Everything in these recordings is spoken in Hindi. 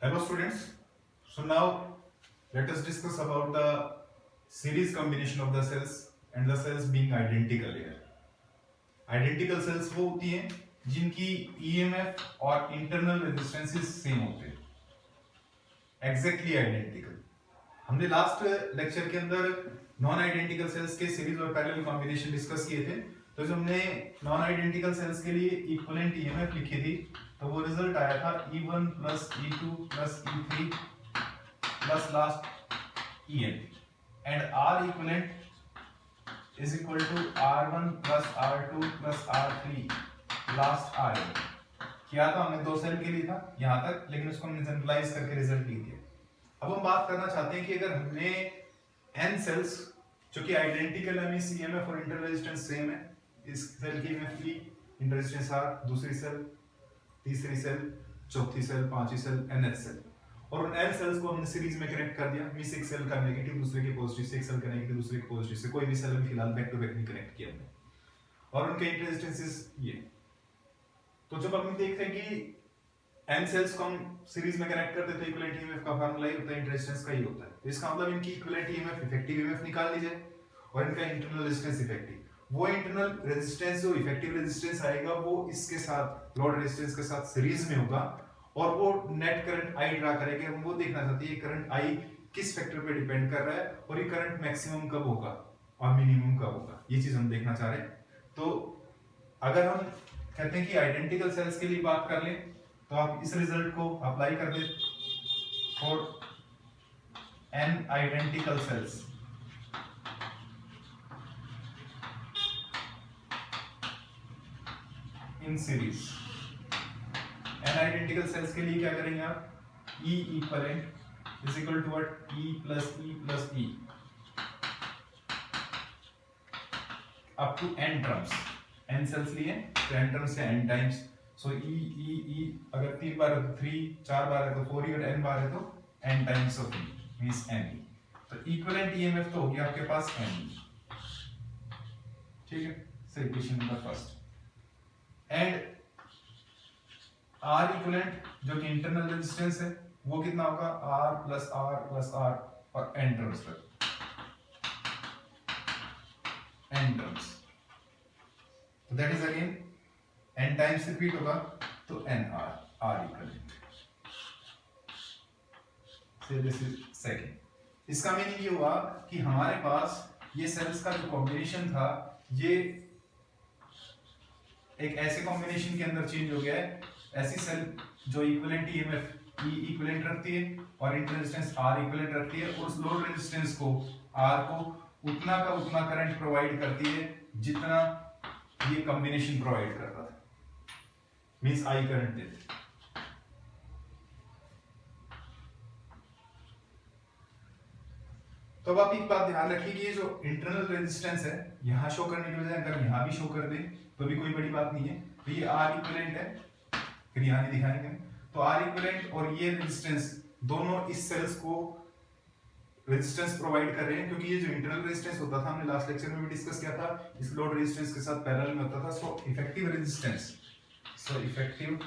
Hello students. So now let us discuss about the series combination of the cells and the cells being identical here. Identical cells वो होती हैं जिनकी EMF और internal resistances सेम होते हैं, exactly identical. हमने लास्ट लेक्चर के अंदर नॉन आइडेंटिकल सेल्स के सीरीज और पैरेलल कॉम्बिनेशन डिस्कस किए थे। तो जब हमने नॉन आइडेंटिकल सेल्स के लिए इक्विवेलेंट ईएमएफ लिखी थी तो वो रिजल्ट आया था E1 plus E2 plus E3 plus last EN and R equivalent is equal to R1 plus R2 plus R3 लास्ट RN। किया था हमने दो सेल के लिए था यहाँ तक, लेकिन उसको हमने जनरलाइज करके रिजल्ट लिख दिया। अब हम बात करना चाहते हैं कि अगर हमने n सेल्स जो कि आइडेंटिकल है, मींस ईएमएफ और इंटर रेजिस्टेंस सेम है, इस सेल की ईएमएफ की इंटर रेजिस्टेंस R, दूसरी सेल, तीसरी सेल, चौथी सेल, पांचवी सेल, nth सेल, और उन n सेल्स को हमने सीरीज में कनेक्ट कर दिया। मींस एक सेल का नेगेटिव दूसरे के पॉजिटिव से, एक सेल का नेगेटिव दूसरे के पॉजिटिव से, कोई भी सेल में फिलहाल बैक टू बैक नहीं कनेक्ट किया हमने, और उनके इंटर रेजिस्टेंसेस ये। तो जब हम देखते हैं कि n सेल्स को हम सीरीज में कनेक्ट करते थे, इक्विवेलेंट ईएमएफ का फार्मूला ही होता है, इंटर रेजिस्टेंस का ही होता है। तो इसका मतलब इनकी इक्विवेलेंट ईएमएफ इफेक्टिव ईएमएफ निकाल लीजिए और इनका इंटरनल रेजिस्टेंस इफेक्टिव। वो इंटरनल रेजिस्टेंस जो इफेक्टिव रेजिस्टेंस आएगा वो इसके साथ लोड रेजिस्टेंस के साथ सीरीज में होगा और वो नेट करंट I ड्रा करेंगे। हम वो देखना चाहते हैं ये करंट I किस फैक्टर पे डिपेंड कर रहा है और ये करंट मैक्सिमम कब होगा और मिनिमम कब होगा, ये चीज हम देखना चाह रहे हैं। तो अगर हम कहते हैं कि आइडेंटिकल सेल्स के लिए बात कर लें तो आप इस रिजल्ट को अप्लाई कर दे for n identical cells in series. n identical cells के लिए क्या करेंगे आप, E equivalent is equal to what, E plus E plus E up to n terms. n cells लिए तो n टर्म्स से n टाइम्स, सो E अगर 3 बार है तो 3, 4 बार है तो 4E और n बार है तो n times of E means n। तो इक्विवेलेंट ईएमएफ तो होगी आपके पास n, ठीक है, so equation number first. And R equivalent जो कि इंटरनल रेजिस्टेंस है वो कितना होगा, R प्लस R और n टर्म्स तक, n टर्म्स। तो that is again n times repeat होगा तो nr, R equivalent. So this is second। इसका मीनिंग ये हुआ कि हमारे पास ये सेल्स का जो कॉम्बिनेशन था ये एक ऐसे कॉम्बिनेशन के अंदर चेंज हो गया है, ऐसी सेल जो इक्विवेलेंट ईएमएफ E इक्विवेलेंट रखती है और इंटर रेजिस्टेंस R इक्विवेलेंट रखती है, और उस लोड रेजिस्टेंस को R को उतना का उतना करंट प्रोवाइड करती है जितना ये कॉम्बिनेशन प्रोवाइड करता था, मींस I करंट देते। तो अब आप एक बात ध्यान रखिए कि ये जो इंटरनल रेजिस्टेंस है यहां शो करने की बजाय अगर यहां भी शो कर दे तो भी कोई बड़ी बात नहीं है। तो ये R इक्विवेलेंट है, फिर यहां नहीं दिखाएंगे, तो R इक्विवेलेंट और ये रेजिस्टेंस दोनों इस सेल्स को रेजिस्टेंस प्रोवाइड कर रहे हैं, क्योंकि ये जो इंटरनल रेजिस्टेंस होता था, हमने लास्ट लेक्चर में भी डिस्कस किया था, इस लोड रेजिस्टेंस के साथ पैरेलल में होता था। सो effective resistance, so effective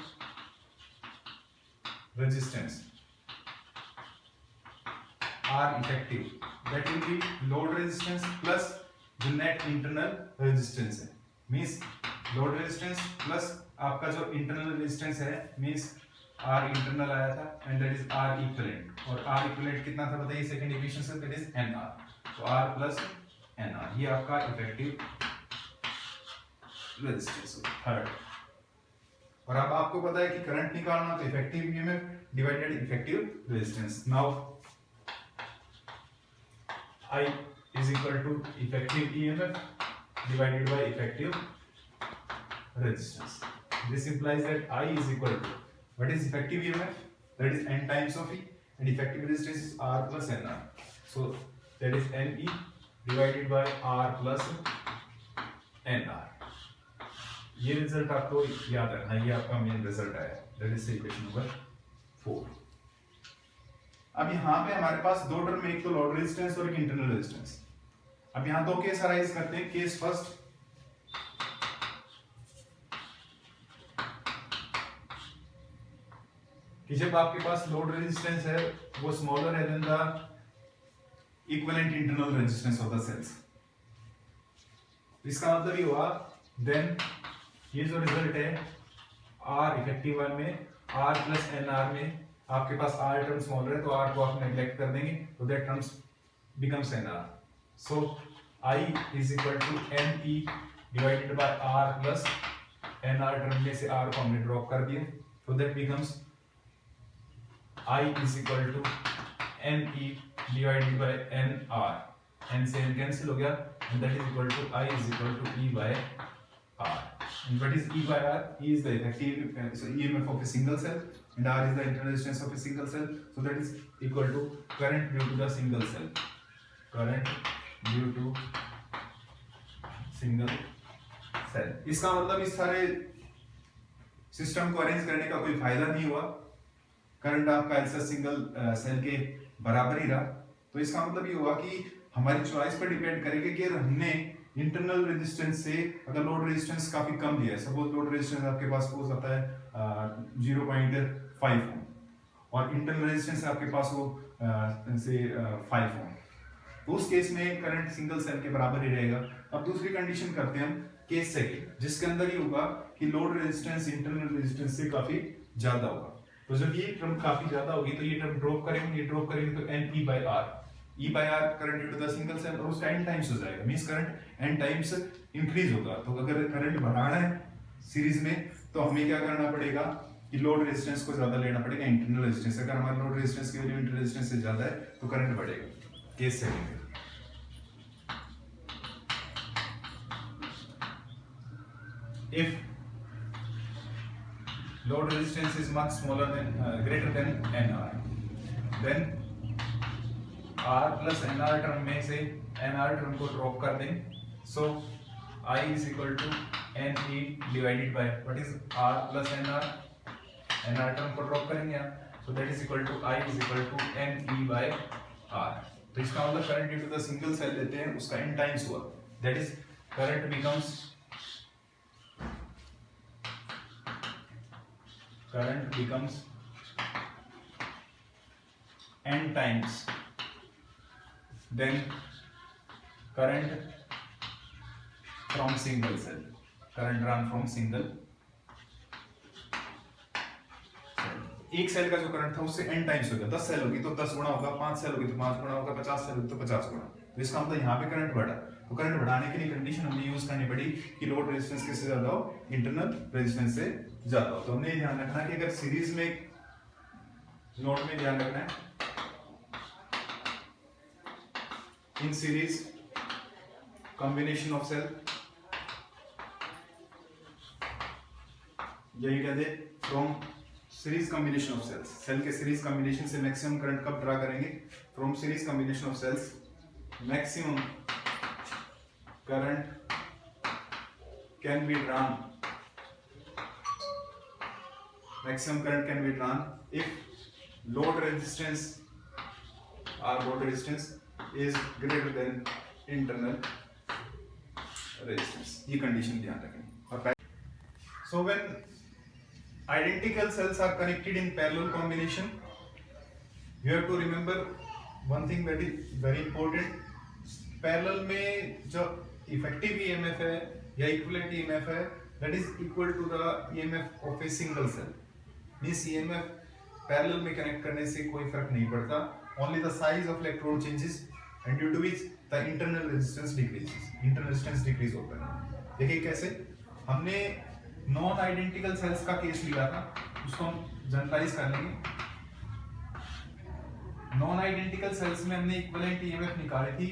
resistance R effective that will be load resistance plus जो net internal resistance है, means load resistance plus आपका जो internal resistance है means R internal आया था and that is R equivalent, और R equivalent कितना था बताइए second equation से, that is NR, तो R plus NR ये आपका effective resistance थर्ड। और अब आपको पता है कि करंट निकालना तो effective EMF divided effective resistance। Now I is equal to effective EMF divided by effective resistance. This implies that I is equal to what is effective EMF? That is n times of E, and effective resistance is R plus NR. So that is NE divided by R plus NR. ये रिजल्ट आपको याद रखना, ये आपका मेन रिजल्ट आया। That is equation number 4। अब यहाँ पे हमारे पास दो टर्म, एक तो लोड रेजिस्टेंस और एक इंटरनल रेजिस्टेंस। अब यहाँ दो केस अराइज करते हैं। केस फर्स्ट, कि जब आपके पास लोड रेजिस्टेंस है वो स्मॉलर है than the equivalent internal resistance of the cells. इसका मतलब ये हुआ देन ये जो रिजल्ट है आर इफेक्टिव वन में आर प्लस एन आर में आपके पास आर टर्म स्मॉलर है तो आर को आप नेग्लेक्ट कर देंगे तो that terms becomes N R. So I is equal to N E divided by R plus N R term में से आर को हमने ड्रॉप कर दिया तो that becomes I is equal to N E divided by N R. N से एन कैंसिल हो गया and that is equal to I is equal to E by R. And what is E by R? E is the effective EMF of a single cell and R is the internal resistance of a single cell. So that is equal to current due to the single cell. Current due to single cell. इसका मतलब इस सारे सिस्टम को अरेंज करने का कोई फायदा नहीं हुआ। करंट आपका ऐसा सिंगल सेल के बराबर ही रहा। तो इसका मतलब ये हुआ कि हमारी चॉइस पर डिपेंड करेगा कि हमने इंटरनल रेजिस्टेंस से अगर लोड रेजिस्टेंस काफी कम दिया है, सपोज लोड रेजिस्टेंस आपके पास हो सकता है 0.5 ओम और इंटरनल रेजिस्टेंस आपके पास हो से 5 ओम, तो उस केस में करंट सिंगल सेल के बराबर ही रहेगा। अब दूसरी कंडीशन करते हैं हम केस सेकंड, जिसके अंदर ये होगा कि लोड रेजिस्टेंस इंटरनल रेजिस्टेंस से काफी ज्यादा होगा। तो जब ये टर्म काफी ज्यादा होगी तो ये टर्म ड्रॉप करेंगे तो N E by R, E by R current due to the single cell और उसका n टाइम्स हो जाएगा, means current n times increase होगा। तो अगर करंट बढ़ाना है सीरीज में तो हमें क्या करना पड़ेगा कि लोड रेजिस्टेंस को ज्यादा लेना पड़ेगा इंटरनल रेजिस्टेंस। अगर हमारा लोड रेजिस्टेंस की वैल्यू इंटरनल रेजिस्टेंस से ज्यादा है तो करंट बढ़ेगा। Case second if load resistance is much smaller than greater than nr then R plus NR term में से NR टर्म को ड्रॉप कर दें। So I is equal to NE divided by what is R plus NR, NR term को ड्रॉप करेंगे आप so that is equal to I is equal to NE by R। तो इसका मतलब current due to the single cell लेते हैं उसका n टाइम्स हुआ, that is current becomes n times then current from single cell, current run from single cell। एक सेल का जो करंट था उससे n टाइम्स होगा, 10 सेल होगी तो 10 गुना होगा, 5 सेल होगी तो 5 गुना होगा, 50 सेल होगी तो 50 गुना। तो इसका मतलब यहाँ पे करंट बढ़ा। तो करंट बढ़ाने के लिए कंडीशन हमने यूज करनी पड़ी कि लोड रेजिस्टेंस किससे ज्यादा हो, इंटरनल रेजिस्टेंस से ज्यादा हो। तो हमने ध्यान रखना कि अगर सीरीज में नोट में ध्यान रखना है in series combination of cell, यही कहते from series combination of cells, cell के सीरीज कॉम्बिनेशन से मैक्सिमम करंट कब ड्रा करेंगे, from series combination of cells maximum current can be drawn, maximum current can be drawn if load resistance is greater than internal resistance। ये कंडीशन ध्यान रखें। So when identical cells are connected in parallel combination, you have to remember one thing that is very important। Parallel में जो इफेक्टिव EMF है या इक्विवेलेंट EMF है that is equal to the EMF of a single cell। Means EMF parallel में कनेक्ट करने से कोई फर्क नहीं पड़ता, only the size of electrode changes and due to which the internal resistance decreases, internal resistance decrease होता है। देखिए कैसे हमने नॉन आइडेंटिकल सेल्स का केस लिया था, उसको हम जनरलाइज कर लेंगे। नॉन आइडेंटिकल सेल्स में हमने इक्विवेलेंट EMF निकाली थी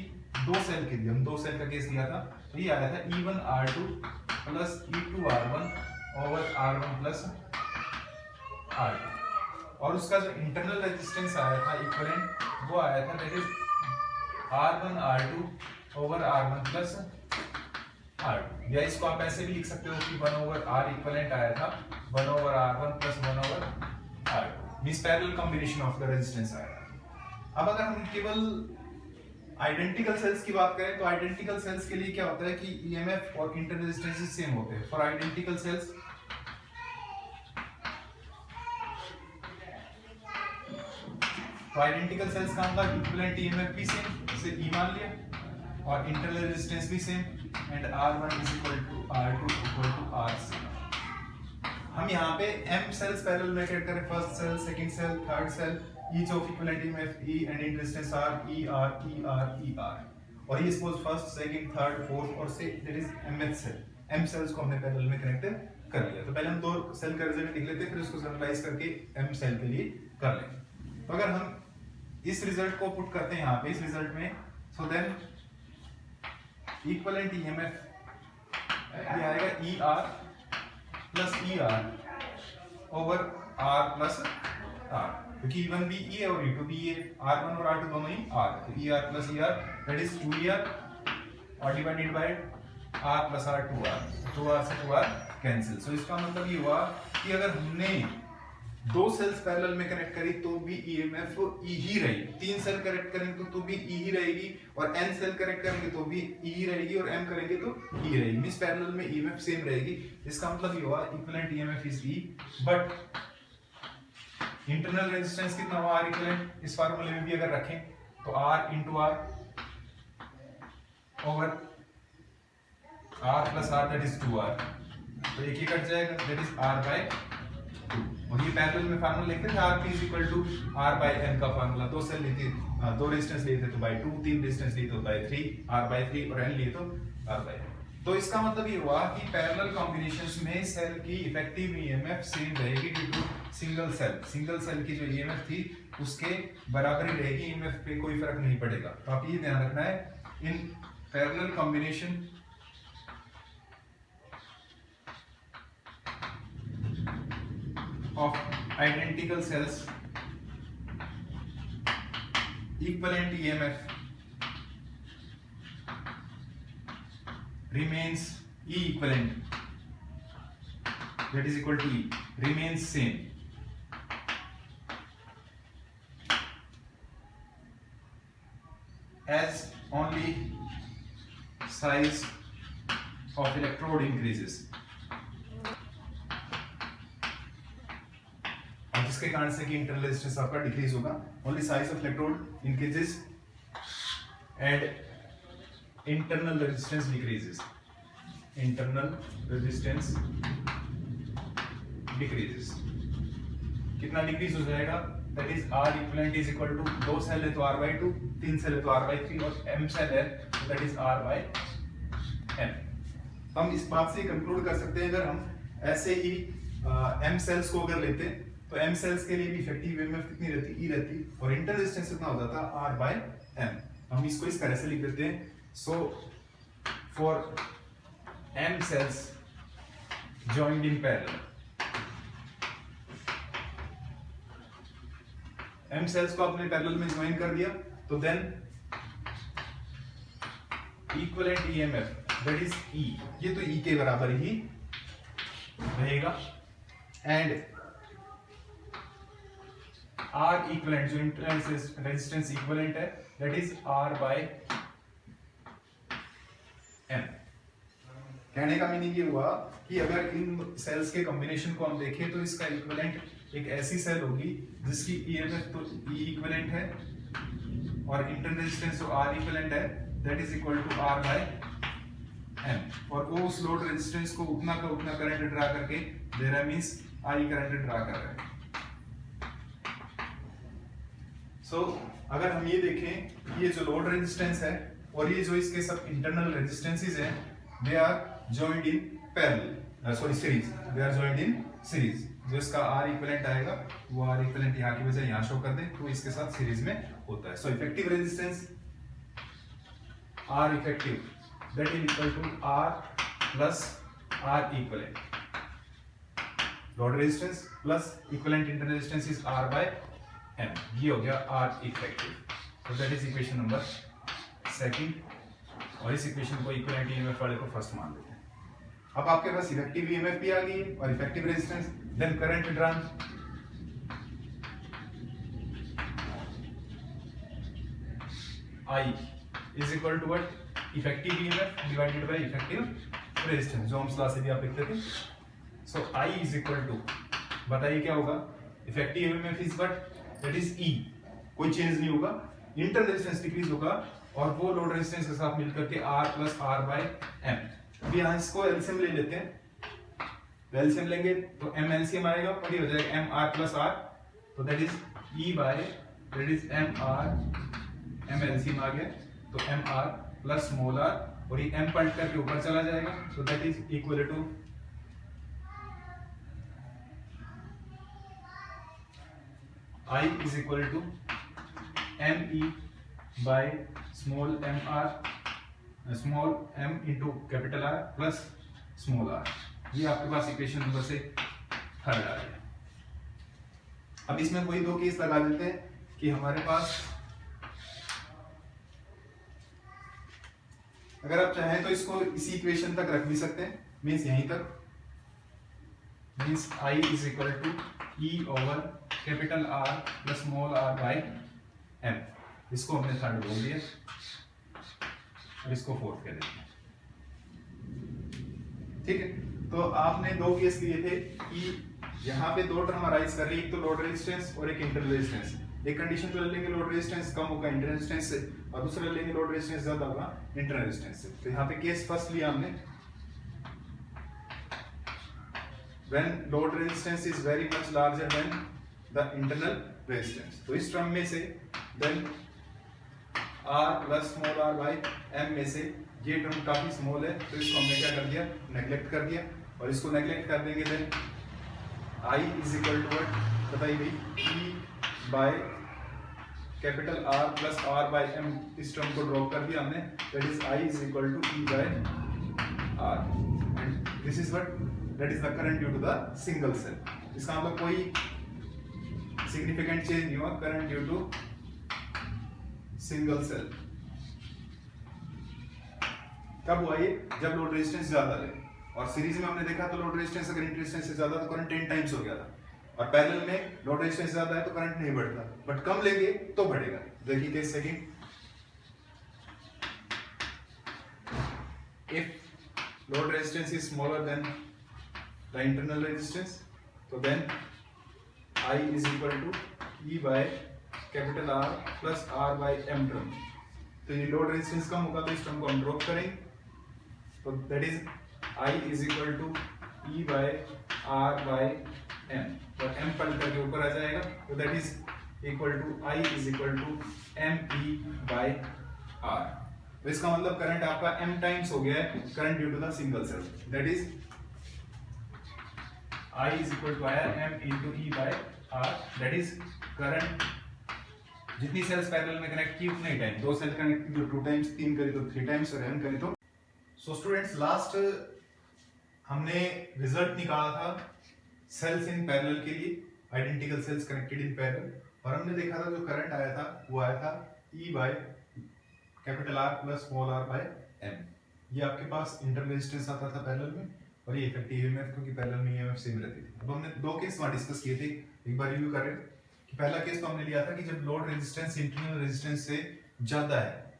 दो सेल के लिए, हम दो सेल का केस लिया था। तो ये आया था E1R2 plus E2R1 over R1 plus R2 और उसका जो इंटरनल रेजिस्टेंस आया था इक्विवेलेंट वो आया था that is R1 R2 over R1 plus R2, या इसको आप ऐसे भी लिख सकते हो कि 1 ओवर R इक्विवेलेंट आया था 1 over R1 plus 1 over R2, means parallel combination of the resistance आया था। अब अगर हम केवल आइडेंटिकल सेल्स की बात करें तो आइडेंटिकल सेल्स के लिए क्या होता है कि EMF और इंटरनल रेजिस्टेंस सेम होते हैं। फॉर आइडेंटिकल सेल्स तो आइडेंटिकल सेल्स का होगा इक्विवेलेंट ईएमएफ भी सेम, इसे ई मान लिया, और इंटरनल रेजिस्टेंस भी same, and R1 is equal to R2 equal to RC। हम यहाँ पे m सेल्स पैरेलल में क्रिएट करें, first cell, second cell, third cell, each of equivalent EMF E and resistance R, ER, ER, ER, और ये suppose first, second, third, fourth और से there is mth cell, m cells को हमने पैरेलल में कनेक्ट कर लिया। तो पहले हम दो सेल का रिजल्ट लिख लेते हैं, फिर उसको जनरलाइज करके m सेल के लिए कर लेंगे। तो अगर हम इस रिजल्ट को पुट करते हैं यहाँ पे इस रिजल्ट में, सो देन इक्विवेलेंट ईएमएफ ये आएगा ER plus ER over R plus R, क्योंकि E1 भी E है और E2 भी E है, R1 और R2 दोनों ही R, तो ER plus ER that is 2ER और divided by R plus R 2R, 2R से 2R कैंसिल। सो इसका मतलब ये हुआ कि अगर हमने दो सेल्स पैरेलल में कनेक्ट करी तो भी ईएमएफ ई ही रहेगी, तीन सेल कनेक्ट करेंगे तो भी ई ही रहेगी, और एन सेल कनेक्ट करेंगे तो भी ई ही रहेगी, और एम करेंगे तो ई रहेगी, मींस पैरेलल में ईएमएफ सेम रहेगी। इसका मतलब ये हुआ equivalent EMF is E, but internal resistance कितना हुआ आर इक्विवेलेंट, इस फार्मूले में भी अगर रखें तो R into R over R plus R that is 2R, तो एक ही कट जाएगा, दैट इज R बाय 2, और ये पैरेलल में फार्मूला लिखते थे RP is equal to R by N का फार्मूला, दो सेल लिए थे, दो रेजिस्टेंस लिए थे तो बाय 2, तीन रेजिस्टेंस लिए तो बाय 3, R बाय 3 और N लिए तो R बाय। तो इसका मतलब ये हुआ कि पैरेलल कॉम्बिनेशंस में सेल की इफेक्टिव ईएमएफ सेम रहेगी ड्यू टू सिंगल सेल की जो ईएमएफ थी उसके बराबर ही रहेगी, ईएमएफ पे कोई फर्क नहीं पड़ेगा। तो आप ये ध्यान रखना है, in parallel combination of identical cells, equivalent EMF remains E equivalent, that is equal to E, remains same as only size of electrode increases, जिसके कारण से कि इंटरनल रेजिस्टेंस आपका डिक्रीज होगा, only size of electrode increases and internal resistance decreases, internal resistance decreases. कितना डिक्रीज हो जाएगा, that is R equivalent is equal to, दो सेल है तो R by 2, तीन सेल है तो R by 3, और m सेल है तो that is R by n। हम इस बात से कंक्लूड कर सकते हैं, अगर हम ऐसे ही m सेल्स को अगर लेते हैं तो m सेल्स के लिए भी इफेक्टिव ईएमएफ कितनी रहती, E रहती, और इंटर रेजिस्टेंस कितना हो जाता, R by m। हम इसको इस तरह से लिख देते हैं, so for m cells joined in parallel, m cells को आपने पैरेलल में ज्वाइन कर दिया तो then equivalent EMF that is E, ये तो E के बराबर ही रहेगा, एंड R इक्विवेलेंट जो इंटरनल रेजिस्टेंस इक्विवेलेंट है that is R by n। कहने का मीनिंग ये हुआ कि अगर इन सेल्स के कॉम्बिनेशन को हम देखें तो इसका इक्विवेलेंट एक ऐसी सेल होगी जिसकी ईएमएफ तो E इक्विवेलेंट है और इंटरनल रेजिस्टेंस जो R इक्विवेलेंट है that is equal to R by n, और वो उस लोड रेजिस्टेंस को उतना का उतना करंट ड्रा करके दे रहा है, मींस I करंट ड्रा कर रहा है। सो अगर हम ये देखें, ये जो लोड रेजिस्टेंस है और ये जो इसके सब इंटरनल रेजिस्टेंसेस हैं, they are joined in parallel, sorry series, they are joined in series. जो इसका R इक्विवेलेंट आएगा वो R इक्विवेलेंट यहाँ की वजह यहाँ शो कर दे तो इसके साथ सीरीज में होता है। So effective resistance R effective that is equal to R plus R equivalent, load resistance plus equivalent internal resistance is R by n, ये हो गया R इफेक्टिव। तो that is equation number second, और इस इक्वेशन को इक्विवेलेंट ईएमएफ वाले को फर्स्ट मान लेते हैं। अब आपके पास इफेक्टिव ईएमएफ भी आ गई है और effective resistance, then current drawn I is equal to what, effective EMF divided by effective resistance, जो हम क्लास से भी आप लिखते थे। So I is equal to, बताइए क्या होगा, effective EMF is what, that is E, कोई चेंज नहीं होगा, इंटर रेजिस्टेंस डिक्रीज होगा और वो लोड रेजिस्टेंस के साथ मिलकर के R plus R by M. अभी यहाँ इसको एलसीएम ले लेते हैं, एलसीएम लेंगे तो एम एलसीएम आएगा और ये हो जाएगा एम आर प्लस आर, तो that is E by that is M R, M LCM आ गया तो M R plus small R और ये एम पलट करके ऊपर चला जाएगा, so that is equal to I is equal to me by small mr small m into capital R plus small r। ये आपके पास इक्वेशन नंबर से थर्ड आ गया। अब इसमें कोई दो केस लगा देते हैं कि हमारे पास अगर आप चाहें तो इसको इसी इक्वेशन तक रख भी सकते हैं, मीन्स यहीं तक, means I is equal to E over capital R plus small r by m। इसको हमने थर्ड बोल दिया और इसको फोर्थ कह देते हैं, ठीक है। तो आपने दो केस लिए थे कि यहाँ पे दो टर्म अराइज कर रही है, एक तो लोड रेजिस्टेंस और एक इंटर रेजिस्टेंस। एक कंडीशन तो ले लेंगे लोड रेजिस्टेंस कम होगा इंटर रेजिस्टेंस से और दूसरा ले लेंगे लोड रेजिस्टेंस ज्यादा होगा इंटर रेजिस्टेंस से। तो यहाँ पे केस फर्स्ट लिया हमने, when load resistance is very much larger than the internal resistance। तो इस टर्म में से then R plus small r by m में से ये टर्म काफी स्मॉल है तो इसको हमने क्या कर दिया, नेग्लेक्ट कर दिया, और इसको नेग्लेक्ट कर देंगे then I is equal to what बताइए भाई, E by capital R plus R by m। इस टर्म को ड्रॉप कर दिया हमने, that is I is equal to E by R and this is what that is the current due to the single cell। इसका मतलब कोई significant change नहीं हुआ, current due to single cell। कब हुआ ये, जब लोड रेजिस्टेंस ज्यादा है, और सीरीज में हमने देखा तो लोड रेजिस्टेंस अगर इंटर रेजिस्टेंस से ज्यादा तो करंट 10 टाइम्स हो गया था, और पैरेलल में लोड रेजिस्टेंस ज्यादा है तो करंट नहीं बढ़ता, बट कम लेंगे तो बढ़ेगा। देखिए case second, if load resistance is smaller than the internal resistance, तो then I is equal to E by capital R plus R by m term. तो ये लोड रेजिस्टेंस कम होगा तो इस टर्म को हम ड्रॉप करेंगे, तो that is I is equal to E by R by m, और m पलट करके ऊपर आ जाएगा, तो that is equal to I is equal to me by R। तो इसका मतलब करंट आपका m टाइम्स हो गया है current due to the single cell, that is I is equal to आया m into E by R, that is current जितनी सेल्स पैरेलल में कनेक्ट की उतने टाइम, दो सेल कनेक्ट की तो 2 टाइम्स, 3 करी तो 3 टाइम्स और n करी तो। सो स्टूडेंट्स लास्ट हमने रिजल्ट निकाला था सेल्स इन पैरेलल के लिए, identical sales connected in parallel, और हमने देखा था जो करंट आया था वो आया था E by capital R plus small r by m। ये आपके पास इंटर रेजिस्टेंस आता था पैरेलल में, और ये इफेक्टिव ईएमएफ क्योंकि पैरेलल में ईएमएफ सेम रहती थी। अब हमने दो केस वहां डिस्कस किए थे, एक बार रिव्यू कर रहे हैं कि पहला केस तो हमने लिया था कि जब लोड रेजिस्टेंस इंटरनल रेजिस्टेंस से ज्यादा है,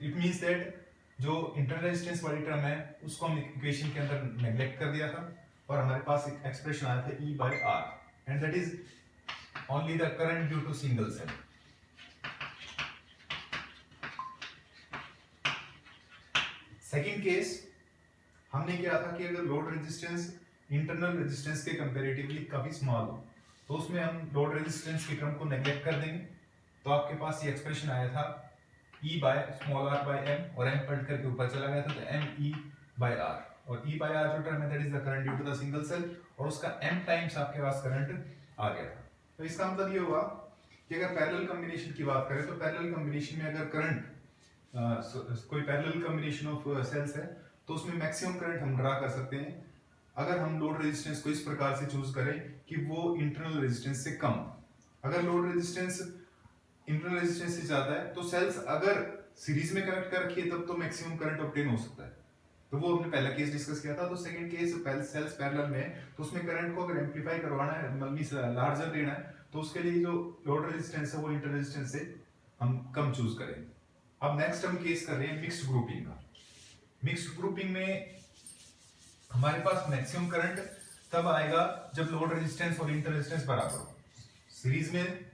इट मींस दैट जो इंटरनल रेजिस्टेंस वाली टर्म है उसको हम इक्वेशन के अंदर नेग्लेक्ट कर दिया था, और हमारे पास एक एक्सप्रेशन आया था E by R and that is only the current due to single cell. Second case हमने क्या था कि अगर लोड रेजिस्टेंस इंटरनल रेजिस्टेंस के कंपैरेटिवली काफी स्मॉल हो तो उसमें हम लोड रेजिस्टेंस की टर्म को नेग्लेक्ट कर देंगे, तो आपके पास ये एक्सप्रेशन आया था E by small r by m, और m पलट करके ऊपर चला गया था तो me by r, और E by r जो टर्म है that is the current due to the single cell, और उसका m टाइम्स आपके पास करंट आ गया था। तो इसका मतलब ये हुआ कि अगर पैरेलल कॉम्बिनेशन की बात करें तो पैरेलल कॉम्बिनेशन में अगर करंट कोई पैरेलल कॉम्बिनेशन ऑफ सेल्स है तो उसमें मैक्सिमम करंट हम ड्रा कर सकते हैं अगर हम लोड रेजिस्टेंस को इस प्रकार से चूज करें कि वो इंटरनल रेजिस्टेंस से कम। अगर लोड रेजिस्टेंस इंटरनल रेजिस्टेंस से ज्यादा है तो सेल्स अगर सीरीज में कनेक्ट कर रखी है तब तो मैक्सिमम करंट ऑब्टेन हो सकता है, तो वो हमने पहला केस डिस्कस किया था। तो सेकंड केस सेल्स पैरेलल में तो उसमें करंट को अगर एम्पलीफाई करवाना है, मतलब लार्जर लेना है, तो उसके लिए जो लोड रेजिस्टेंस है वो इंटर रेजिस्टेंस से हम कम चूज करेंगे। अब नेक्स्ट हम केस कर रहे हैं मिक्स्ड ग्रुपिंग का। मिक्स्ड ग्रुपिंग में हमारे पास मैक्सिमम करंट तब आएगा जब लोड रेजिस्टेंस और इंटर रेजिस्टेंस बराबर हो। सीरीज में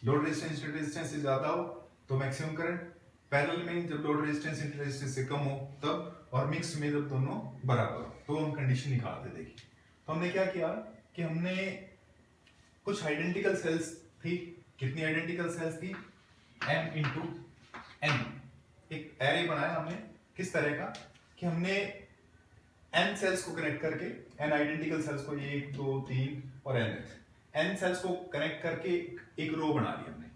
लोड रेजिस्टेंस रेजिस्टेंस से ज्यादा हो तो मैक्सिमम करंट, पैरेलल में जब लोड रेजिस्टेंस रेजिस्टेंस से कम हो तब, और मिक्स में जब दोनों बराबर हो तो हम कंडीशन निकालते। देखिए तो हमने क्या किया कि हमने कुछ आइडेंटिकल सेल्स थी, कितनी आइडेंटिकल सेल्स थी, m इंटू n, एक एरे बनाया हमने किस तरह का कि हमने n सेल्स को कनेक्ट करके, n आइडेंटिकल सेल्स को 1 2 3 और n सेल्स को कनेक्ट करके एक रो बना ली हमने।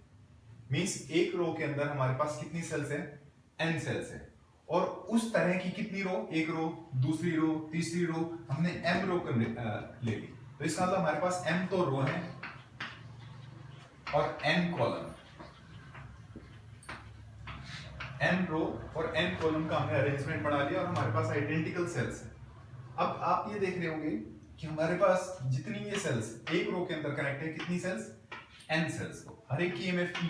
मींस एक रो के अंदर हमारे पास कितनी सेल्स है, n सेल्स है, और उस तरह की कितनी रो, एक रो, दूसरी रो, तीसरी रो, हमने m रो कर ले ली। तो इसका मतलब हमारे पास m तो रो है और n कॉलम, n रो और n कॉलम का हमने अरेंजमेंट बना लिया और हमारे पास आइडेंटिकल सेल्स है। अब आप ये देख रहे होंगे कि हमारे पास जितनी ये सेल्स एक रो के अंदर कनेक्ट है, कितनी सेल्स, n सेल्स, तो हर एक की ईएमएफ E।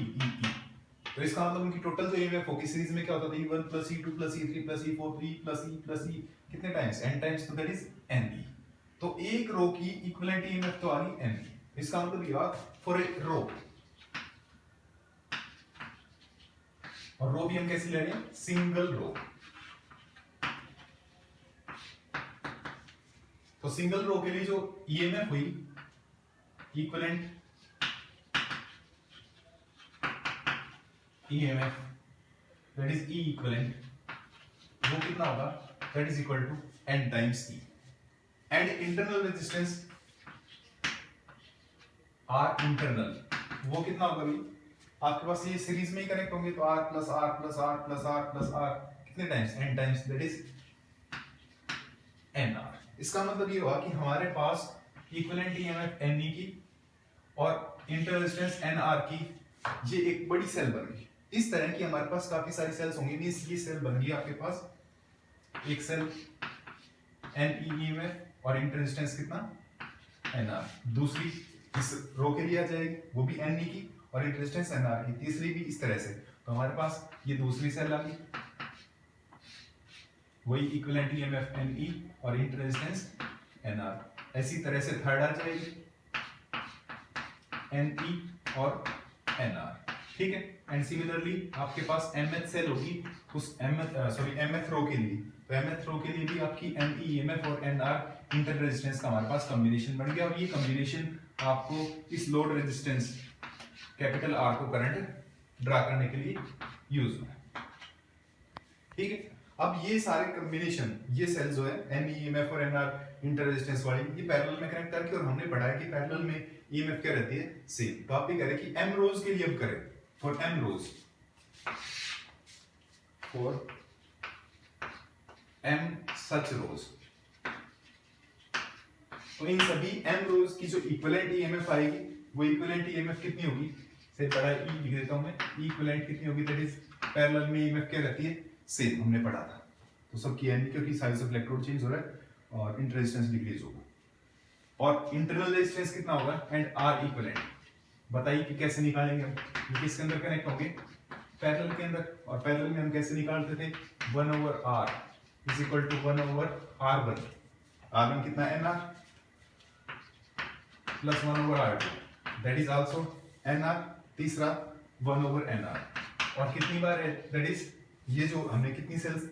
तो इसका मतलब उनकी टोटल जो ईएमएफ होगी सीरीज में क्या होता था, E1 plus E2 plus E3 plus E4 3 plus E plus E, कितने टाइम्स, n टाइम्स, तो दैट इज NE। तो एक रो की इक्विवेलेंट ईएमएफ तो आ गई NE। इसका मतलब ये फॉर ए रो, और रो भी हम कैसे ले रहे हैं, सिंगल रो। तो सिंगल रो के लिए जो ईएमएफ हुई equivalent EMF that is E equivalent, वो कितना होगा, that is equal to n times E। And internal resistance R internal, वो कितना होगा भाई, आपके पास ये सीरीज में ही कनेक्ट होंगे तो R plus R plus R plus R plus R, कितने times, n times, that is NR। इसका मतलब ये हुआ कि हमारे पास इक्विवेलेंट ईएमएफ NE की और इंटरनल रेजिस्टेंस NR की, ये एक बड़ी सेल बन गई। इस तरह की हमारे पास काफी सारी सेल्स होंगी। मींस ये सेल बन गई आपके पास एक सेल NE ईएमएफ और इंटरनल रेजिस्टेंस कितना, NR। दूसरी इस रो के लिए आ जाएगी, वो भी NE की और इंटरनल रेजिस्टेंस NR की। तीसरी भी इस तरह से, तो हमारे पास ये दूसरी सेल आ गई, वही इक्विवेलेंट ईएमएफ NE और इंटरनल रेजिस्टेंस NR। ऐसी तरह से थर्ड आ जाएगी NE और NR, ठीक है। एंड सिमिलरली आपके पास mth सेल होगी उस mth रो के लिए, तो mth रो के लिए भी आपकी NE EMF और NR इंटर रेजिस्टेंस का हमारे पास कॉम्बिनेशन बन गया, और ये कॉम्बिनेशन आपको इस लोड रेजिस्टेंस कैपिटल R को करंट ड्रा करने के लिए यूज हुआ, ठीक है। अब ये सारे कॉम्बिनेशन, ये सेल जो है NE EMF और NR इंटर रेजिस्टेंस वाली, ये पैरेलल में कनेक्ट करके, और हमने पढ़ा है कि पैरेलल में EMF क्या रहती है, सेम। तो आप भी करें कि m रोज के लिए अब करें, for m rows, for m such rows, तो इन सभी m रोज की जो इक्विवेलेंट EMF आएगी, वो इक्विवेलेंट EMF कितनी होगी, से बड़ा E लिख देता हूं मैं, E इक्विवेलेंट कितनी होगी, दैट इज पैरेलल में EMF क्या रहती है, सेम, हमने पढ़ा था। तो सब किया नहीं क्योंकि साइज ऑफ इलेक्ट्रोड चेंज हो रहा है और इंटर रेजिस्टेंस डिक्रीज होगा, और इंटरनल रेजिस्टेंस कितना होगा, एंड R इक्विवेलेंट। बताइए कि कैसे निकालेंगे हम, ये किसके अंदर कनेक्ट होंगे, पैरेलल के अंदर, और पैरेलल में हम कैसे निकालते थे, 1/R is equal to 1/R1। R1 कितना, NR plus 1/R2 that is also NR। तीसरा 1/NR, और कितनी बार है, दैट इज ये जो हमने कितनी सेल्स,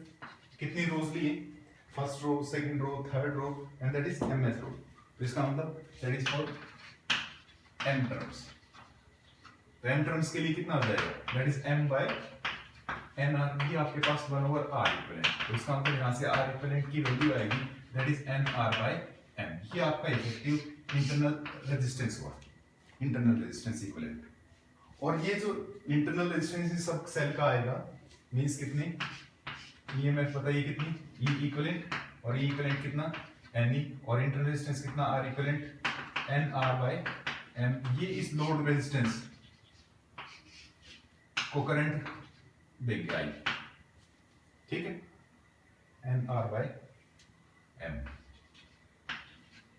कितनी रोज लिए, first row, second row, third row, and that is mth row. तो इसका मतलब that is for m terms. तो m टर्म्स के लिए कितना हो जाएगा, दैट इज m/NR। ये आपके पास 1/R इक्विवेलेंट, तो इसका मतलब यहाँ से R इक्विवेलेंट की वैल्यू आएगी, दैट इज NR/M। ये आपका इफेक्टिव इंटरनल रेजिस्टेंस हुआ, इंटरनल रेजिस्टेंस इक्विवेलेंट। और ये जो इंटरनल रेजिस्टेंस इस सब सेल का आएगा, मींस कितनी, EMF बताइए कितनी, E इक्विवेलेंट, और E इक्विवेलेंट कितना, NE, और इंटरनल रेजिस्टेंस कितना, R इक्विवेलेंट NR/M। ये इस लोड रेजिस्टेंस को करंट देंगे आई, ठीक है, NR/M।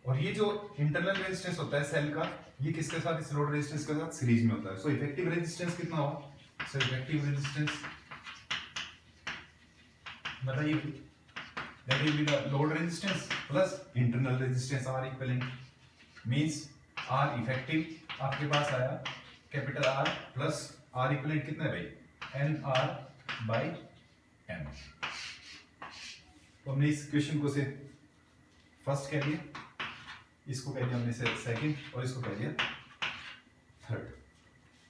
और ये जो इंटरनल रेजिस्टेंस होता है सेल का, ये किसके साथ, इस लोड रेजिस्टेंस के साथ सीरीज में होता है। सो इफेक्टिव रेजिस्टेंस कितना होगा, सो इफेक्टिव रेजिस्टेंस बताइए, that will be the load resistance plus internal resistance R equivalent, means R effective आपके पास आया capital R plus R equivalent कितना है भाई, एन आर बाई एम। तो हमने इस क्वेश्चन को से फर्स्ट कह दिया, इसको कह दिया हमने से सेकंड और इसको कह दिया थर्ड।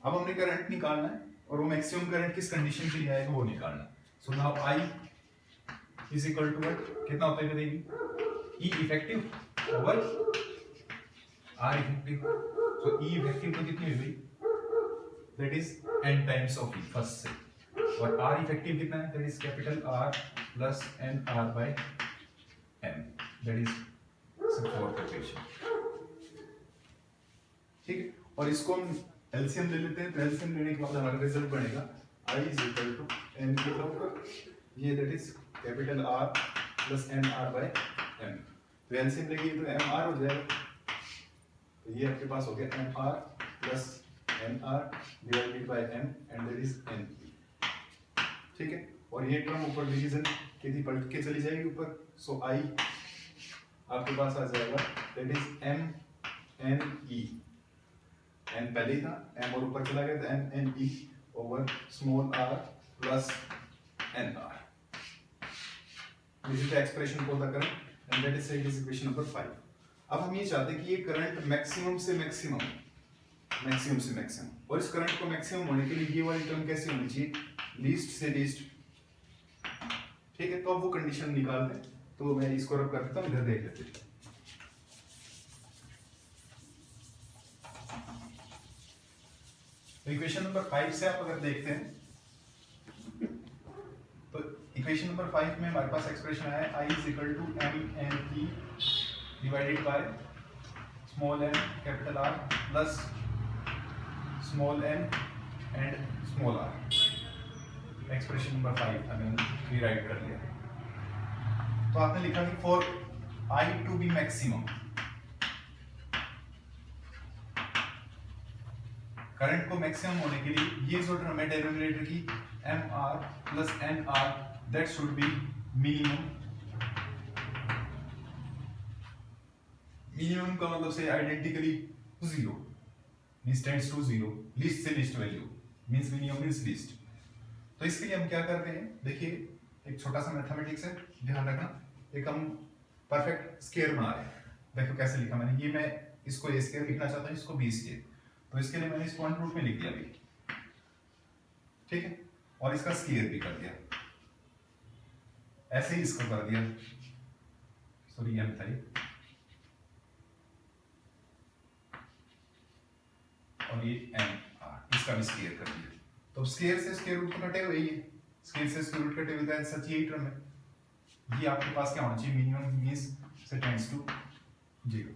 अब हमने करंट निकालना है और वो मैक्सिमम करंट किस कंडीशन के लिए आएगा वो निकालना। So now I is equal to what, कितना होता है बताइए, E effective over R effective. So E effective तो कितनी हुई भाई, that is n times of E first से, और आर इफेक्टिव कितना है, that is capital R plus N R by M, that is fourth equation. ठीक है, और इसको हम एलसीएम ले लेते हैं। तो एलसीएम लेने के बाद हमारा रिजल्ट बनेगा I is equal to N के ऊपर ये that is capital R plus N R by M. तो एलसीएम लेंगे तो एम आर हो जाएगा, तो ये आपके पास हो गया M R plus N R divided by M and that is N. ठीक है, और ये टर्म ऊपर डिवीजन के थी पलट के चली जाएगी ऊपर। सो आई आपके पास आ जाएगा that is M N E, N पहले ही था, एम और ऊपर चला गया तो M N E over small R plus N R. This is the expression for the current and that is set is equation number 5। अब हम ये चाहते हैं कि ये करंट मैक्सिमम से मैक्सिमम, मैक्सिमम से मैक्सिमम, और इस करंट को मैक्सिमम होने के लिए ये वाली टर्म कैसी होनी चाहिए, लीस्ट से लीस्ट। ठीक है, तो अब वो कंडीशन निकालते हैं। तो मैं इसको रब कर देता हूँ, इधर देख लेते हैं। तो इक्वेशन नंबर 5 से आप अगर देखते हैं तो इक्वेशन नंबर 5 में हमारे पास एक्सप्रेशन आया है I is equal to M N E divided by small N capital R plus small N and small R. Expression number 5 हमने रीराइट कर लिया। तो आपने लिखा कि for I to be maximum, current को मैक्सिमम होने के लिए ये जो टर्म है डिनोमिनेटर की M R plus N R, that should be minimum. Minimum का मतलब से identically zero means tends to zero, least से least value means minimum means least. तो इसके लिए हम क्या करते हैं, देखिए एक छोटा सा मैथमेटिक्स है, ध्यान रखना। एक हम परफेक्ट स्क्वायर बना रहे हैं, देखो कैसे लिखा मैंने, ये मैं इसको ए स्क्वायर लिखना चाहता हूँ, इसको बी स्क्वायर, तो इसके लिए मैंने इसको अंडर रूट में लिख दिया अभी। ठीक है, और इसका स्क्वायर भी कर दिया, ऐसे ही इसको कर दिया, सॉरी ये था, और ये एम आर, इसका भी स्क्वायर कर दिया। तो स्क्वायर से स्क्वायर रूट तो कटे हुए ही है, स्क्वायर से स्क्वायर रूट कटे हुए, सच यही टर्म है। ये आपके पास क्या होना चाहिए, मिनिमम मींस से टेंड्स टू जीरो।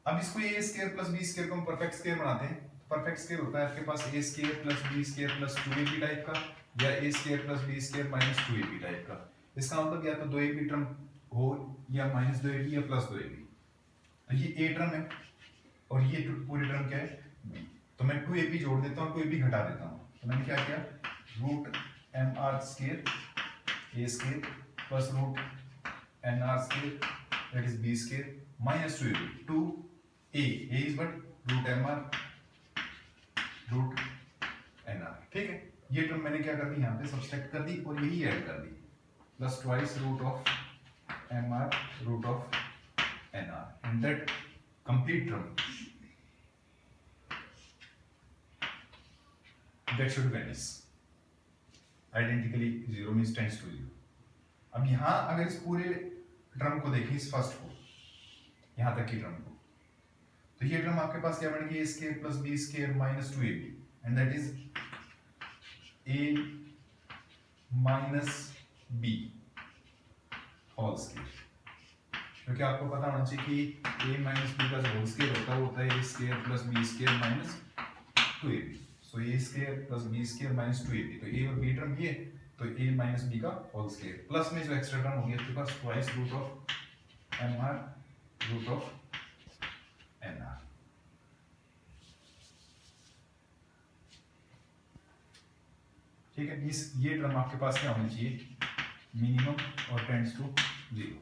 अब इसको ए स्क्वायर प्लस बी स्क्वायर को हम परफेक्ट स्क्वायर बनाते हैं। तो परफेक्ट स्क्वायर होता है आपके पास a square plus b square plus 2ab type का, या a square plus b square minus 2ab type का। इसका मतलब या तो 2ab टर्म हो या माइनस 2ab या प्लस 2ab। तो ये ए टर्म है और ये पूरी टर्म क्या है, बी। तो मैं 2ab जोड़ देता हूँ, 2ab घटा देता हूँ। तो मैंने क्या किया, root M R square A square plus root N R square that is B square minus 2ab, 2a is but root mr root nr। ठीक है, ये टर्म मैंने क्या कर दी, यहाँ पे सब्सट्रैक्ट कर दी और यही ऐड कर दी, plus twice root of mr root of nr and that complete term that should vanish identically zero means tends to zero. अब यहाँ अगर इस पूरे टर्म को देखें, इस फर्स्ट को, यहाँ तक की टर्म को, तो ये टर्म आपके पास क्या बनेगी, a square plus b square minus 2ab and that is a minus b whole square. क्योंकि आपको पता होना चाहिए कि a माइनस b का होल स्क्वायर होता है a square plus b square minus 2ab। So a square plus b square minus 2ab, तो a और b टर्म ये, तो a माइनस b का होल स्क्वायर प्लस में जो एक्स्ट्रा टर्म हो गया आपके पास twice root of mr root of nr। ठीक है, ये टर्म आपके पास क्या होनी चाहिए, मिनिमम और टेंड्स टू जीरो।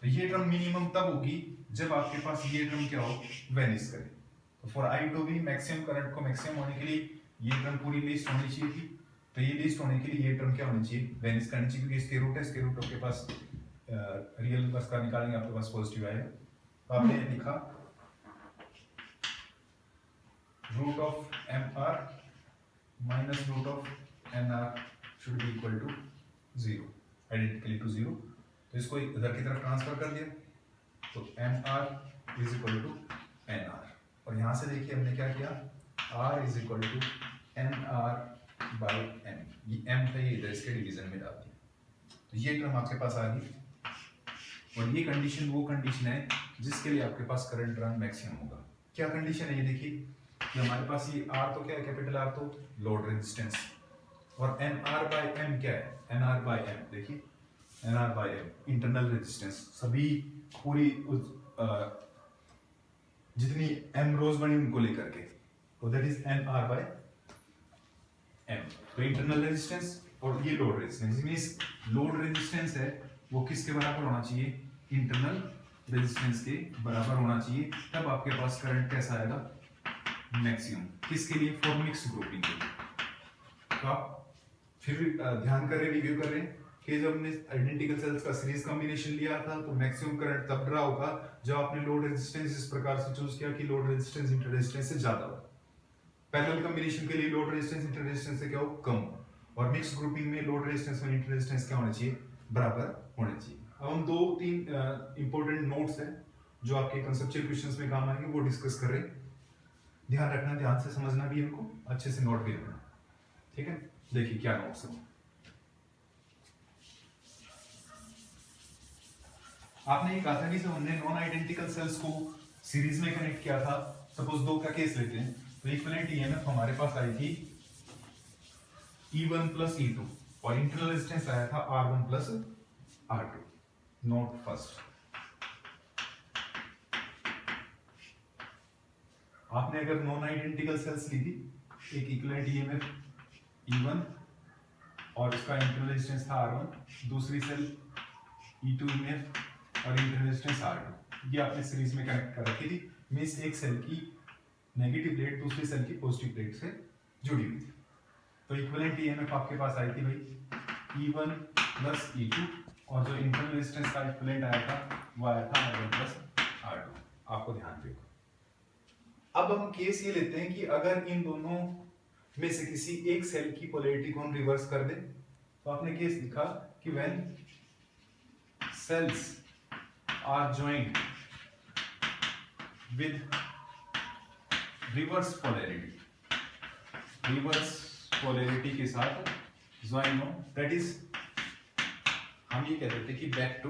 तो ये टर्म मिनिमम तब होगी जब आपके पास ये टर्म क्या हो, वैनिश करे। तो for I to be maximum current को मैक्सिमम होने के लिए ये टर्म पूरी लिस्ट होनी चाहिए थी, तो ये लिस्ट होने के लिए ये टर्म क्या होनी चाहिए, वेनिस करनी चाहिए, क्योंकि इसके रूट है, इसके रूट आपके पास रियल नंबर्स का निकालेंगे आपके पास पॉजिटिव आएगा। तो आपने लिखा root of M R minus root of N R should be equal to 0, identically to 0। तो इसको इधर की तरफ ट्रांसफर कर दिया, तो M R is equal to N R, और यहाँ से देखिए हमने क्या किया, R is equal to N R by M, ये एम था, ये इधर इसके डिवीजन में डाल दिया, तो ये टर्म आपके पास आ गई। और ये कंडीशन वो कंडीशन है जिसके लिए आपके पास करंट रन मैक्सिमम होगा। क्या कंडीशन है ये देखिए कि हमारे पास ये आर तो क्या है, कैपिटल आर तो लोड रेजिस्टेंस, और एन आर बाई एम क्या है, एन आर बाई एम, देखिए N R by M internal resistance, सभी पूरी जितनी एम रोज बनी उनको लेकर के, तो that is N R by M. तो इंटरनल रेजिस्टेंस और ये load resistance, means load resistance है वो किसके बराबर होना चाहिए, इंटरनल रेजिस्टेंस के बराबर होना चाहिए, तब आपके पास करंट कैसा आएगा, मैक्सिमम। किसके लिए, फॉर मिक्स ग्रुपिंग के लिए। तो आप फिर भी ध्यान कर रहे, रिव्यू कर रहे हैं कि जब हमने आइडेंटिकल सेल्स का सीरीज कॉम्बिनेशन लिया था तो मैक्सिमम करंट तब ड्रा होगा जब आपने लोड रेजिस्टेंस इस प्रकार से चूज किया कि लोड रेजिस्टेंस इंटर रेजिस्टेंस से ज्यादा हो। पैरेलल कॉम्बिनेशन के लिए लोड रेजिस्टेंस इंटर रेजिस्टेंस से क्या हो, कम हो, और मिक्स ग्रुपिंग में लोड रेजिस्टेंस और इंटर रेजिस्टेंस क्या होना चाहिए, बराबर होना चाहिए। अब हम 2-3 इंपॉर्टेंट नोट्स हैं जो आपके कंसेप्चुअल क्वेश्चंस में काम आएंगे, वो डिस्कस कर रहे हैं। ध्यान रखना, ध्यान से समझना भी इनको, अच्छे से नोट भी रखना, ठीक है। देखिए क्या नोट्स हैं। आपने ये कहा था कि जब हमने नॉन आइडेंटिकल सेल्स को सीरीज में कनेक्ट किया था, सपोज 2 का केस लेते हैं, तो इक्विवेलेंट ईएमएफ हमारे पास आई थी E1 प्लस E2 और इंटरनल रेजिस्टेंस आया था R1 plus R2। Node first, आपने अगर नॉन आइडेंटिकल सेल्स ली थी, एक इक्विवेलेंट ईएमएफ E1 और उसका इंटरनल रेजिस्टेंस था R1, दूसरी सेल E2 ईएमएफ और इंटरनल रेजिस्टेंस R2, ये आपने सीरीज में कनेक्ट कर रखी थी। मींस एक सेल की नेगेटिव प्लेट दूसरी सेल की पॉजिटिव प्लेट से जुड़ी हुई थी। तो इक्विवेलेंट ईएमएफ आपके पास आई थी भाई E1 प्लस E2, और जो इंटरनल रेजिस्टेंस का इक्विवेलेंट आया था वो आया था R1 प्लस R2। आपको ध्यान रखो। अब हम केस ये लेते हैं कि अगर इन दोनों में से किसी एक सेल की पोलैरिटी को हम रिवर्स कर दें, तो आपने केस लिखा कि when cells are joined with reverse polarity, reverse polarity के साथ ज्वाइन हो, दैट इज हम ये कहते थे कि back to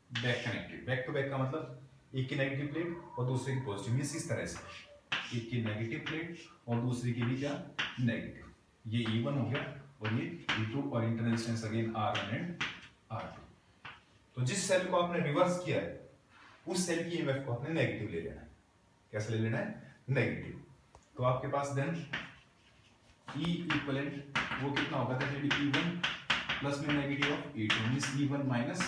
back connected. Back to back का मतलब एक की नेगेटिव प्लेट और दूसरे की पॉजिटिव, मींस इस तरह से एक की नेगेटिव प्लेट और दूसरी की भी क्या, नेगेटिव। ये E1 हो गया और ये E2 और internal resistance again R1 and R2। तो जिस सेल को आपने रिवर्स किया है उस सेल की ईएमएफ को आपने नेगेटिव ले लेना है। कैसे ले लेना है, नेगेटिव। तो आपके पास देन E इक्विवेलेंट वो कितना होगा, दैट इज E1 प्लस में negative of E2 means E1 minus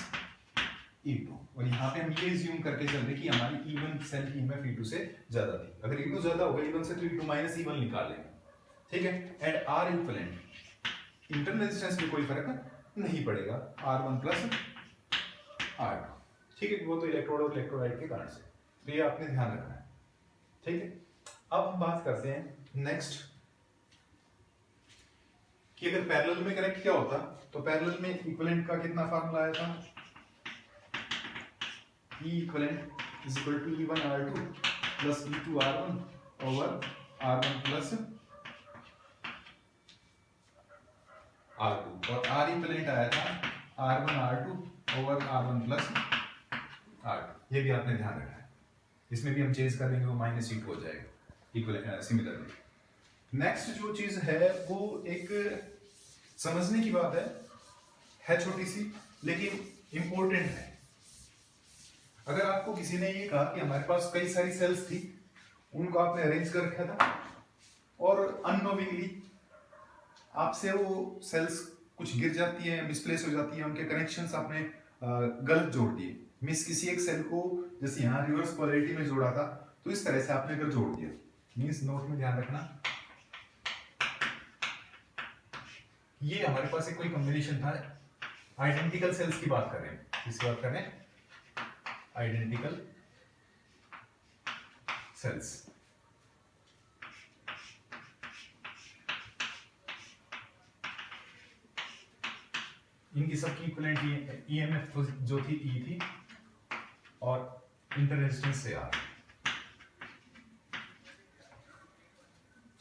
E2। और यहाँ पे हम ये अज्यूम करके चल रहे कि हमारी E1 सेल की ईएमएफ E2 से ज्यादा थी। अगर E2 ज्यादा होगा E1 से तो E2 माइनस E1 निकाल लेंगे, ठीक है। And R equivalent internal resistance में कोई फर्क नहीं पड़ेगा, R1 प्लस R2, ठीक है। वो तो इलेक्ट्रोड और इलेक्ट्रोलाइट के कारण से, तो ये आपने ध्यान रखना है, ठीक है। अब हम बात करते हैं नेक्स्ट कि अगर पैरेलल में कनेक्ट किया होता तो पैरेलल में इक्विवेलेंट का कितना फार्मूला आया था, E equivalent is equal to E1 R2 plus E2 R1 over R1 plus R2, और R इक्विवेलेंट आया था R1 R2 over R1 plus R2। ये भी आपने ध्यान रखना है, इसमें भी हम चेंज कर देंगे, वो माइनस E2 हो जाएगा इक्विवेलेंट सिमिलरली। नेक्स्ट जो चीज है वो एक समझने की बात है छोटी सी लेकिन इंपॉर्टेंट है। अगर आपको किसी ने ये कहा कि हमारे पास कई सारी सेल्स थी, उनको आपने अरेंज कर रखा था और अननोविंगली आपसे वो सेल्स कुछ गिर जाती है, मिसप्लेस हो जाती है, उनके कनेक्शंस आपने गलत जोड़ दिए, मींस किसी एक सेल को जैसे यहाँ रिवर्स पोलैरिटी में जोड़ा था तो इस तरह से आपने अगर जोड़ दिया, मींस नोट में ध्यान रखना ये हमारे पास एक कोई कॉम्बिनेशन था, आइडेंटिकल सेल्स की बात कर रहे हैं, किसकी बात कर रहे हैं, आइडेंटिकल सेल्स। इनकी सबकी इक्विवेलेंट ईएमएफ तो जो थी ई थी और इंटर रेजिस्टेंस से आर।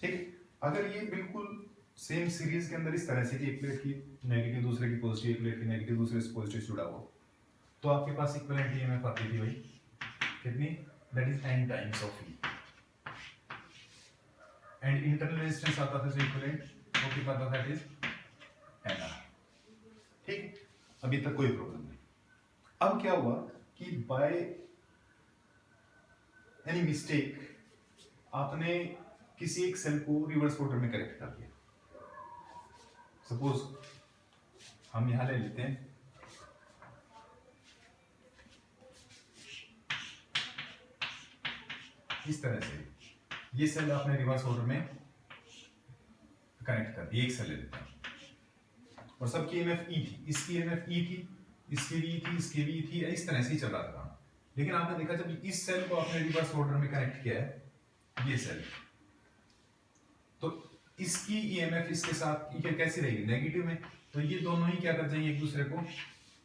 ठीक, अगर ये बिल्कुल सेम सीरीज के अंदर इस तरह से कि एक प्लेट की नेगेटिव दूसरे की पॉजिटिव, एक प्लेट की नेगेटिव दूसरे से पॉजिटिव जुड़ा हुआ, तो आपके पास इक्विवेलेंट ईएमएफ आती थी भाई कितनी, that is n times of E, and internal resistance आता था जो इक्विवेलेंट वो कितना था, दैट इज nr। ठीक, अभी तक कोई प्रॉब्लम नहीं। अब क्या हुआ कि बाय एनी मिस्टेक आपने किसी एक सेल को रिवर्स ऑर्डर में करेक्ट कर दिया। सपोज हम यहां ले लेते हैं इस तरह से, ये सेल आपने रिवर्स ऑर्डर में कनेक्ट कर दिया, एक सेल ले लेते हैं और सबकी ईएमएफ ई थी, इसकी ईएमएफ ई थी, इसकी भी थी, इसकी भी थी, इस तरह से ही चल रहा था। लेकिन आपने देखा जब इस सेल को आपने रिवर्स ऑर्डर में कनेक्ट किया है, ये सेल, तो इसकी ईएमएफ इसके साथ ये कैसी रहेगी, नेगेटिव में, तो ये दोनों ही क्या कर जाएंगे, एक दूसरे को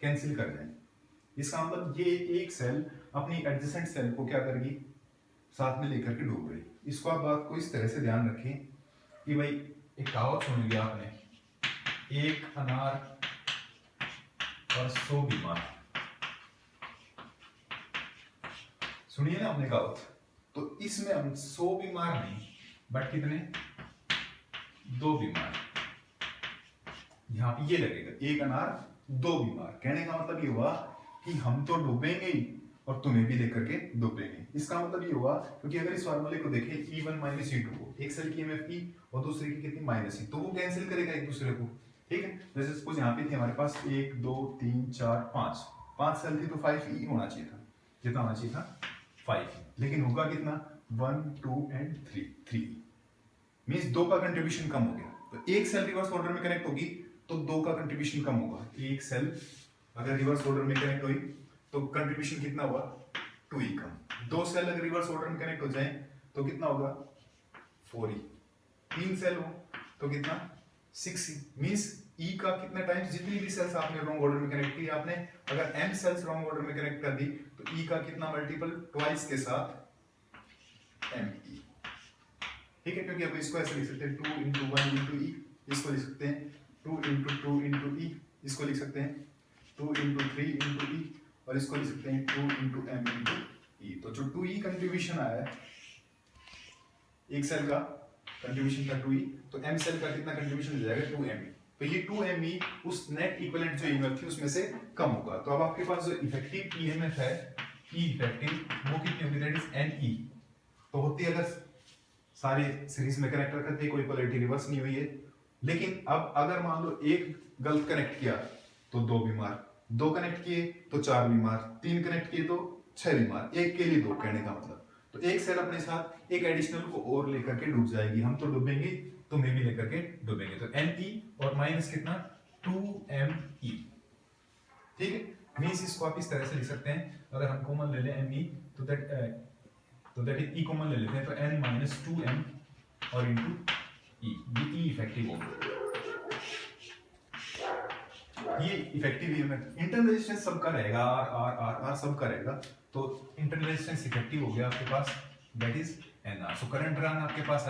कैंसिल कर जाएंगे। इसका मतलब ये एक सेल अपनी एडजेसेंट सेल को क्या करेगी, साथ में लेकर के डूब रही। इसको आप बात को इस तरह से ध्यान रखें कि भाई एक कहावत सुन लिया आपने, एक अनार और 100 बीमार, सुनिए ना आपने कहावत। तो इसमें हम 100 बीमार नहीं बट कितने, 2 बीमार, यहां पे ये लगेगा एक अनार 2 बीमार। कहने का मतलब ये हुआ कि हम तो डूबेंगे ही और तुम्हें भी लेकर के डूबेंगे। इसका मतलब ये हुआ क्योंकि अगर इस फार्मूले को देखें E1 माइनस E2 को, एक सेल की ईएमएफ ई और दूसरे की कितनी माइनस ई, तो वो कैंसिल करेगा एक दूसरे को। ठीक है, जैसे सपोज यहाँ पे थी हमारे पास 1 2 3 4 5 सेल थी तो 5 ई होना चाहिए था, कितना होना चाहिए था, 5, लेकिन होगा कितना, 1 2 एंड 3 मींस 2 का कंट्रीब्यूशन कम हो गया। तो एक सेल रिवर्स ऑर्डर में कनेक्ट होगी तो 2 का कंट्रीब्यूशन कम होगा। एक सेल अगर रिवर्स ऑर्डर में कनेक्ट हुई तो कंट्रीब्यूशन कितना हुआ, 2e कम। 2 सेल अगर रिवर्स ऑर्डर में कनेक्ट हो जाए तो कितना होगा, 4e। 3 सेल हो तो कितना, 6e। मींस e का कितना टाइम्स, जितनी भी सेल्स आपने रॉन्ग ऑर्डर में कनेक्ट की, आपने अगर m सेल्स रॉन्ग ऑर्डर में कनेक्ट कर दी तो e का कितना मल्टीपल, ट्वाइस के साथ me। ठीक है, क्योंकि अब इसको ऐसे लिख सकते हैं 2 into 1 into e, इसको लिख सकते हैं 2 into 2 into e, इसको लिख सकते हैं 2 into 3 into e, और इसको लिख सकते हैं 2 into m into e। तो जो 2e कंट्रीब्यूशन आया है, एक सेल का कंट्रीब्यूशन था 2e, तो m सेल का कितना कंट्रीब्यूशन हो जाएगा, 2me। तो ये 2me उस नेट इक्विवेलेंट जो ईएमएफ थी उसमें से कम होगा। तो अब आपके पास जो इफेक्टिव ईएमएफ है E इफेक्टिव, वो कितनी होगी, दैट इज ne। तो होती है, अगर सारे सीरीज में कनेक्ट करते कोई पोलैरिटी रिवर्स नहीं हुई है। लेकिन अब अगर मान लो एक गलत कनेक्ट किया तो 2 बीमार, 2 कनेक्ट किए तो 4 बीमार, 3 कनेक्ट किए तो 6 बीमार, एक के लिए 2, कहने का मतलब। तो एक सेल अपने साथ एक एडिशनल को और लेकर के डूब जाएगी, हम तो डूबेंगे तुम्हें भी लेकर के डूबेंगे। तो Ne और माइनस कितना, 2Me। ठीक है, मींस इसको आप इस तरह से लिख सकते हैं, अगर हम कॉमन ले लें Me तो दैट इज E कॉमन ले लेते हैं तो n माइनस 2m और इंटू E, ये E इफेक्टिव होगा। ये इफेक्टिव ईएमएफ। इंटरनल रेजिस्टेंस सबका रहेगा, R सबका रहेगा, तो इंटरनल रेजिस्टेंस इफेक्टिव हो गया आपके पास, that is NR। So current run आपके पास